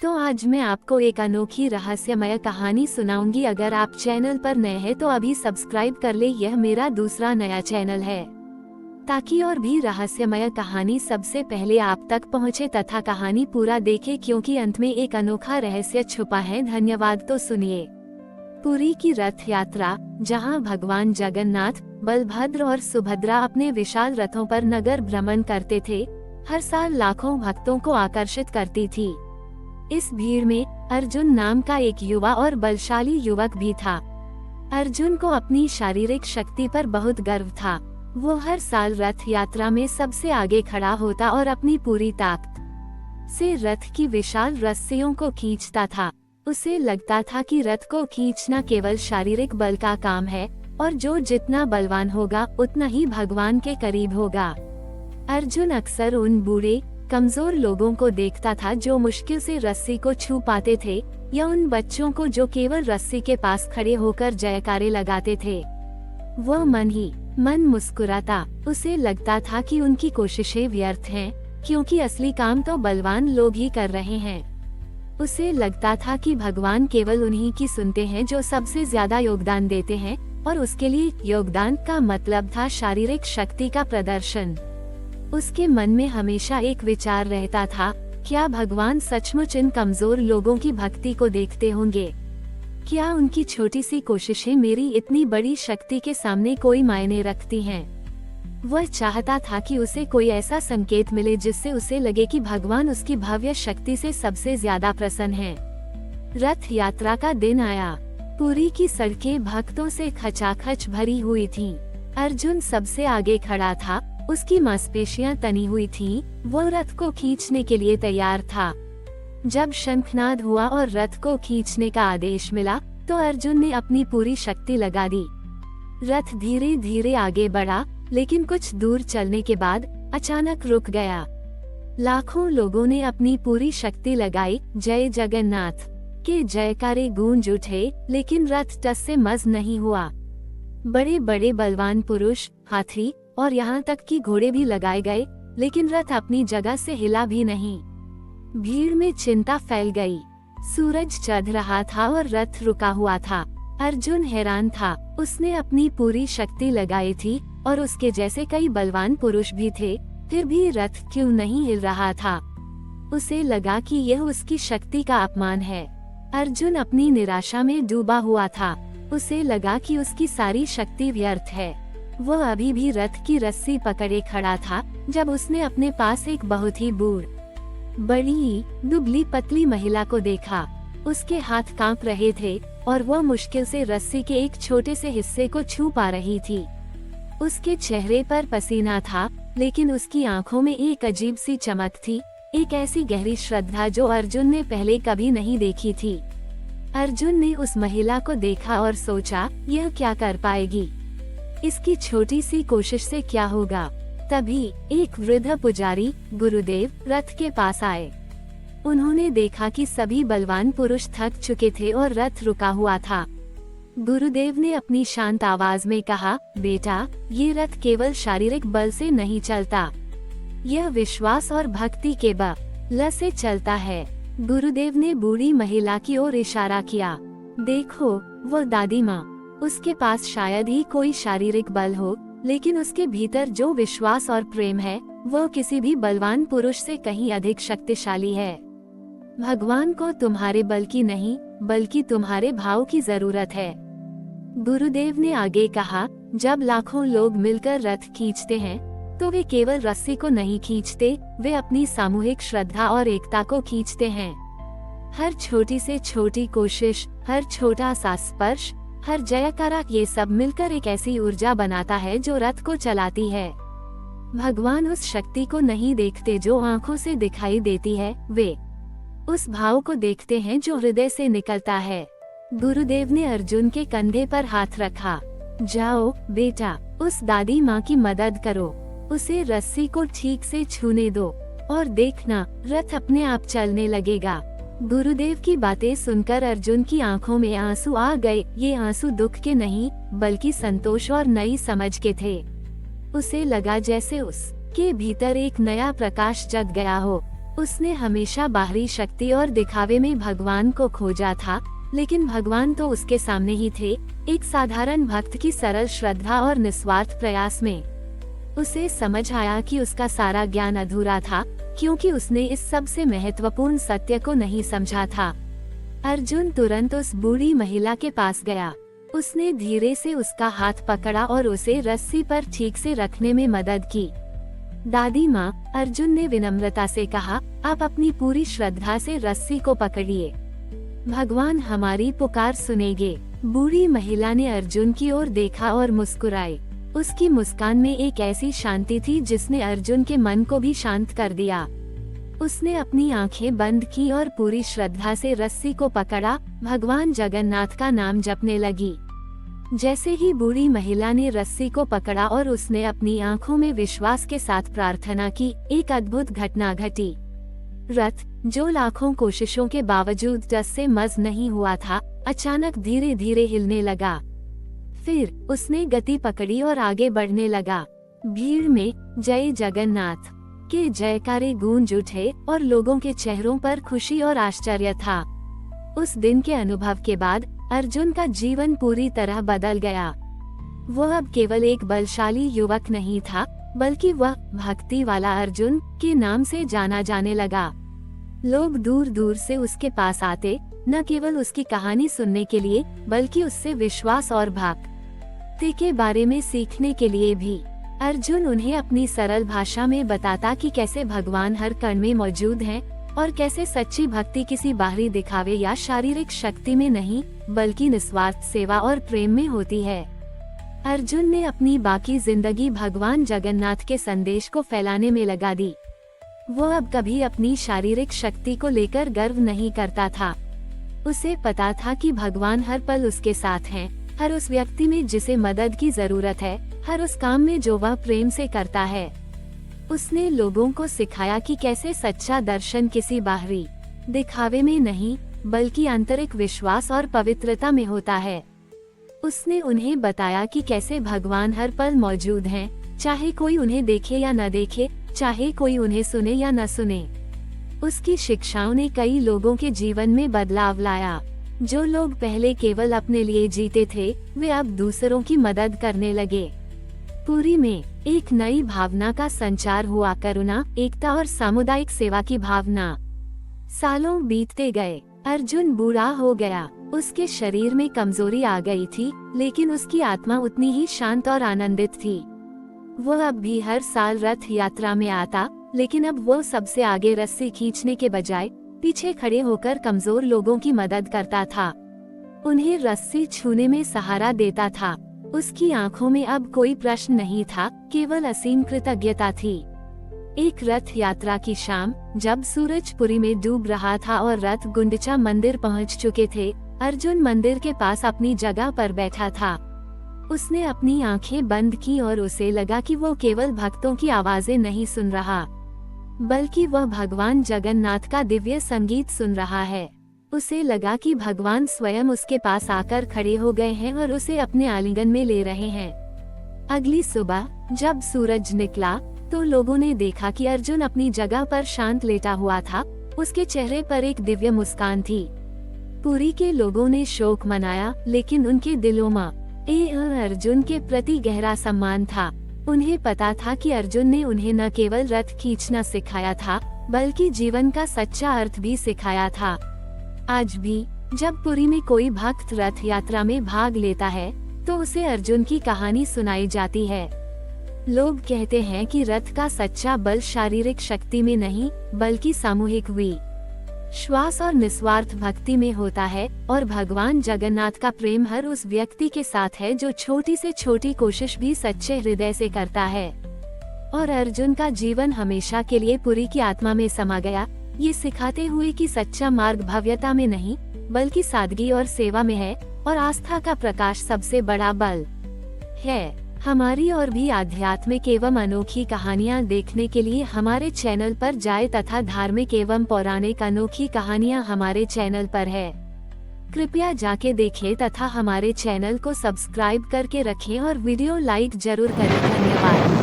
तो आज मैं आपको एक अनोखी रहस्यमय कहानी सुनाऊंगी। अगर आप चैनल पर नए हैं तो अभी सब्सक्राइब कर ले। यह मेरा दूसरा नया चैनल है ताकि और भी रहस्यमय कहानी सबसे पहले आप तक पहुंचे तथा कहानी पूरा देखे, क्योंकि अंत में एक अनोखा रहस्य छुपा है। धन्यवाद। तो सुनिए। पुरी की रथ यात्रा, जहां भगवान जगन्नाथ, बलभद्र और सुभद्रा अपने विशाल रथों पर नगर भ्रमण करते थे, हर साल लाखों भक्तों को आकर्षित करती थी। इस भीड़ में अर्जुन नाम का एक युवा और बलशाली युवक भी था। अर्जुन को अपनी शारीरिक शक्ति पर बहुत गर्व था। वो हर साल रथ यात्रा में सबसे आगे खड़ा होता और अपनी पूरी ताकत से रथ की विशाल रस्सियों को खींचता था। उसे लगता था कि रथ को खींचना केवल शारीरिक बल का काम है और जो जितना बलवान होगा उतना ही भगवान के करीब होगा। अर्जुन अक्सर उन बूढ़े कमजोर लोगों को देखता था जो मुश्किल से रस्सी को छू पाते थे, या उन बच्चों को जो केवल रस्सी के पास खड़े होकर जयकारे लगाते थे। वह मन ही मन मुस्कुराता। उसे लगता था कि उनकी कोशिशें व्यर्थ हैं, क्योंकि असली काम तो बलवान लोग ही कर रहे हैं। उसे लगता था कि भगवान केवल उन्हीं की सुनते हैं जो सबसे ज्यादा योगदान देते हैं, और उसके लिए योगदान का मतलब था शारीरिक शक्ति का प्रदर्शन। उसके मन में हमेशा एक विचार रहता था, क्या भगवान सचमुच इन कमजोर लोगों की भक्ति को देखते होंगे? क्या उनकी छोटी सी कोशिशें मेरी इतनी बड़ी शक्ति के सामने कोई मायने रखती हैं? वह चाहता था कि उसे कोई ऐसा संकेत मिले जिससे उसे लगे कि भगवान उसकी भव्य शक्ति से सबसे ज्यादा प्रसन्न हैं। रथ यात्रा का दिन आया। पुरी की सड़कें भक्तों से खचाखच भरी हुई थीं। अर्जुन सबसे आगे खड़ा था। उसकी मांसपेशियां तनी हुई थीं। वो रथ को खींचने के लिए तैयार था। जब शंखनाद हुआ और रथ को खींचने का आदेश मिला तो अर्जुन ने अपनी पूरी शक्ति लगा दी। रथ धीरे धीरे आगे बढ़ा, लेकिन कुछ दूर चलने के बाद अचानक रुक गया। लाखों लोगों ने अपनी पूरी शक्ति लगाई। जय जगन्नाथ के जयकारे गूंज उठे, लेकिन रथ टस से मस नहीं हुआ। बड़े बड़े बलवान पुरुष, हाथी और यहाँ तक कि घोड़े भी लगाए गए, लेकिन रथ अपनी जगह से हिला भी नहीं। भीड़ में चिंता फैल गई। सूरज चढ़ रहा था और रथ रुका हुआ था। अर्जुन हैरान था। उसने अपनी पूरी शक्ति लगाई थी और उसके जैसे कई बलवान पुरुष भी थे, फिर भी रथ क्यों नहीं हिल रहा था? उसे लगा कि यह उसकी शक्ति का अपमान है। अर्जुन अपनी निराशा में डूबा हुआ था। उसे लगा कि उसकी सारी शक्ति व्यर्थ है। वह अभी भी रथ की रस्सी पकड़े खड़ा था जब उसने अपने पास एक बहुत ही बड़ी दुबली पतली महिला को देखा। उसके हाथ कांप रहे थे और वह मुश्किल से रस्सी के एक छोटे से हिस्से को छू पा रही थी। उसके चेहरे पर पसीना था, लेकिन उसकी आंखों में एक अजीब सी चमक थी, एक ऐसी गहरी श्रद्धा जो अर्जुन ने पहले कभी नहीं देखी थी। अर्जुन ने उस महिला को देखा और सोचा, यह क्या कर पाएगी? इसकी छोटी सी कोशिश से क्या होगा? तभी एक वृद्ध पुजारी, गुरुदेव, रथ के पास आए। उन्होंने देखा कि सभी बलवान पुरुष थक चुके थे और रथ रुका हुआ था। गुरुदेव ने अपनी शांत आवाज में कहा, बेटा, ये रथ केवल शारीरिक बल से नहीं चलता, यह विश्वास और भक्ति के बल से चलता है। गुरुदेव ने बूढ़ी महिला की ओर इशारा किया। देखो, वो दादी माँ। उसके पास शायद ही कोई शारीरिक बल हो, लेकिन उसके भीतर जो विश्वास और प्रेम है, वो किसी भी बलवान पुरुष से कहीं अधिक शक्तिशाली है। भगवान को तुम्हारे बल की नहीं, बल्कि तुम्हारे भाव की जरूरत है। गुरुदेव ने आगे कहा, जब लाखों लोग मिलकर रथ खींचते हैं, तो वे केवल रस्सी को नहीं खींचते, वे अपनी सामूहिक श्रद्धा और एकता को खींचते हैं। हर छोटी से छोटी कोशिश, हर छोटा सा स्पर्श, हर जयकारा, ये सब मिलकर एक ऐसी ऊर्जा बनाता है जो रथ को चलाती है। भगवान उस शक्ति को नहीं देखते जो आंखों से दिखाई देती है, वे उस भाव को देखते हैं जो हृदय से निकलता है। गुरुदेव ने अर्जुन के कंधे पर हाथ रखा। जाओ बेटा, उस दादी माँ की मदद करो, उसे रस्सी को ठीक से छूने दो और देखना, रथ अपने आप चलने लगेगा। गुरुदेव की बातें सुनकर अर्जुन की आंखों में आंसू आ गए। ये आंसू दुख के नहीं, बल्कि संतोष और नई समझ के थे। उसे लगा जैसे उसके भीतर एक नया प्रकाश जग गया हो। उसने हमेशा बाहरी शक्ति और दिखावे में भगवान को खोजा था, लेकिन भगवान तो उसके सामने ही थे, एक साधारण भक्त की सरल श्रद्धा और निस्वार्थ प्रयास में। उसे समझ आया कि उसका सारा ज्ञान अधूरा था, क्योंकि उसने इस सबसे महत्वपूर्ण सत्य को नहीं समझा था। अर्जुन तुरंत उस बूढ़ी महिला के पास गया। उसने धीरे से उसका हाथ पकड़ा और उसे रस्सी पर ठीक से रखने में मदद की। दादी माँ, अर्जुन ने विनम्रता से कहा, आप अपनी पूरी श्रद्धा से रस्सी को पकड़िए। भगवान हमारी पुकार सुनेंगे। बूढ़ी महिला ने अर्जुन की ओर देखा और मुस्कुराई। उसकी मुस्कान में एक ऐसी शांति थी जिसने अर्जुन के मन को भी शांत कर दिया। उसने अपनी आंखें बंद की और पूरी श्रद्धा से रस्सी को पकड़ा, भगवान जगन्नाथ का नाम जपने लगी। जैसे ही बूढ़ी महिला ने रस्सी को पकड़ा और उसने अपनी आंखों में विश्वास के साथ प्रार्थना की, एक अद्भुत घटना घटी। रथ, जो लाखों कोशिशों के बावजूद टस से मस नहीं हुआ था, अचानक धीरे धीरे हिलने लगा। फिर उसने गति पकड़ी और आगे बढ़ने लगा। भीड़ में जय जगन्नाथ के जयकारे गूंज उठे और लोगों के चेहरों पर खुशी और आश्चर्य था। उस दिन के अनुभव के बाद अर्जुन का जीवन पूरी तरह बदल गया। वह अब केवल एक बलशाली युवक नहीं था, बल्कि वह भक्ति वाला अर्जुन के नाम से जाना जाने लगा। लोग दूर दूर से उसके पास आते, न केवल उसकी कहानी सुनने के लिए, बल्कि उससे विश्वास और भक्ति के बारे में सीखने के लिए भी। अर्जुन उन्हें अपनी सरल भाषा में बताता कि कैसे भगवान हर कण में मौजूद हैं और कैसे सच्ची भक्ति किसी बाहरी दिखावे या शारीरिक शक्ति में नहीं, बल्कि निस्वार्थ सेवा और प्रेम में होती है। अर्जुन ने अपनी बाकी जिंदगी भगवान जगन्नाथ के संदेश को फैलाने में लगा दी। वो अब कभी अपनी शारीरिक शक्ति को लेकर गर्व नहीं करता था। उसे पता था कि भगवान हर पल उसके साथ हैं, हर उस व्यक्ति में जिसे मदद की जरूरत है, हर उस काम में जो वह प्रेम से करता है। उसने लोगों को सिखाया कि कैसे सच्चा दर्शन किसी बाहरी दिखावे में नहीं, बल्कि आंतरिक विश्वास और पवित्रता में होता है। उसने उन्हें बताया कि कैसे भगवान हर पल मौजूद हैं, चाहे कोई उन्हें देखे या न देखे, चाहे कोई उन्हें सुने या न सुने। उसकी शिक्षाओं ने कई लोगों के जीवन में बदलाव लाया। जो लोग पहले केवल अपने लिए जीते थे, वे अब दूसरों की मदद करने लगे। पुरी में एक नई भावना का संचार हुआ, करुणा, एकता और सामुदायिक सेवा की भावना। सालों बीतते गए, अर्जुन बूढ़ा हो गया। उसके शरीर में कमजोरी आ गई थी, लेकिन उसकी आत्मा उतनी ही शांत और आनंदित थी। वह अब भी हर साल रथ यात्रा में आता, लेकिन अब वो सबसे आगे रस्सी खींचने के बजाय पीछे खड़े होकर कमजोर लोगों की मदद करता था। उन्हें रस्सी छूने में सहारा देता था। उसकी आंखों में अब कोई प्रश्न नहीं था, केवल असीम कृतज्ञता थी। एक रथ यात्रा की शाम, जब सूरज पुरी में डूब रहा था और रथ गुंडिचा मंदिर पहुंच चुके थे, अर्जुन मंदिर के पास अपनी जगह पर बैठा था। उसने अपनी आंखें बंद की और उसे लगा कि वो केवल भक्तों की आवाजें नहीं सुन रहा, बल्कि वह भगवान जगन्नाथ का दिव्य संगीत सुन रहा है। उसे लगा कि भगवान स्वयं उसके पास आकर खड़े हो गए हैं और उसे अपने आलिंगन में ले रहे हैं। अगली सुबह जब सूरज निकला, तो लोगों ने देखा कि अर्जुन अपनी जगह पर शांत लेटा हुआ था। उसके चेहरे पर एक दिव्य मुस्कान थी। पुरी के लोगों ने शोक मनाया, लेकिन उनके दिलों में अर्जुन के प्रति गहरा सम्मान था। उन्हें पता था कि अर्जुन ने उन्हें न केवल रथ खींचना सिखाया था, बल्कि जीवन का सच्चा अर्थ भी सिखाया था। आज भी जब पुरी में कोई भक्त रथ यात्रा में भाग लेता है, तो उसे अर्जुन की कहानी सुनाई जाती है। लोग कहते हैं कि रथ का सच्चा बल शारीरिक शक्ति में नहीं, बल्कि सामूहिक विश्वास और निस्वार्थ भक्ति में होता है, और भगवान जगन्नाथ का प्रेम हर उस व्यक्ति के साथ है जो छोटी से छोटी कोशिश भी सच्चे हृदय से करता है। और अर्जुन का जीवन हमेशा के लिए पुरी की आत्मा में समा गया, ये सिखाते हुए कि सच्चा मार्ग भव्यता में नहीं, बल्कि सादगी और सेवा में है, और आस्था का प्रकाश सबसे बड़ा बल है। हमारी और भी आध्यात्मिक एवं अनोखी कहानियाँ देखने के लिए हमारे चैनल पर जाएं तथा धार्मिक एवं पौराणिक अनोखी कहानियाँ हमारे चैनल पर है। कृपया जाके देखें तथा हमारे चैनल को सब्सक्राइब करके रखें और वीडियो लाइक जरूर करें। धन्यवाद।